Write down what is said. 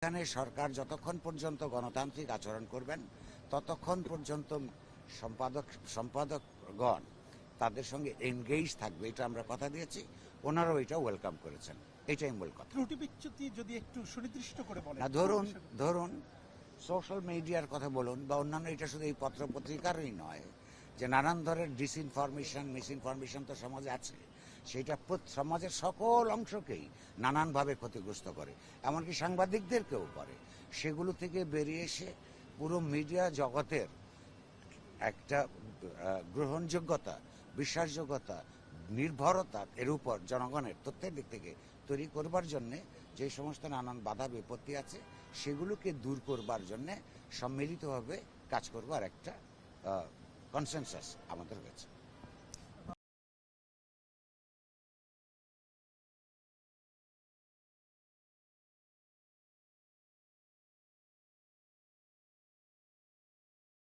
এখানে সরকার যতক্ষণ পর্যন্ত গণতান্ত্রিক আচরণ করবেন ততক্ষণ পর্যন্ত সম্পাদকগণ তাদের সঙ্গে এনগেজ থাকবে, এটা আমরা কথা দিয়েছি। ওনারাও এটা ওয়েলকাম করেছেন, এটাই মূল কথা। ত্রুটি বিচ্যুতি যদি একটু সুনির্দিষ্ট করে বলেন। ধরুন সোশ্যাল মিডিয়ার কথা বলুন বা অন্যান্য, এটা শুধু এই পত্র পত্রিকারই নয়, যে নানান ধরনের ডিসইনফরমেশন মিসইনফরমেশন তো সমাজে আছে, সেটা সমাজের সকল অংশকেই নানানভাবে ক্ষতিগ্রস্ত করে, এমনকি সাংবাদিকদেরকেও করে। সেগুলো থেকে বেরিয়ে এসে পুরো মিডিয়া জগতের একটা গ্রহণযোগ্যতা, বিশ্বাসযোগ্যতা, নির্ভরতা এর উপর জনগণের তথ্যের দিক থেকে তৈরি করবার জন্যে যে সমস্ত নানান বাধা বিপত্তি আছে সেগুলোকে দূর করবার জন্যে সম্মিলিতভাবে কাজ করবার একটা কনসেনসাস আমাদের কাছে।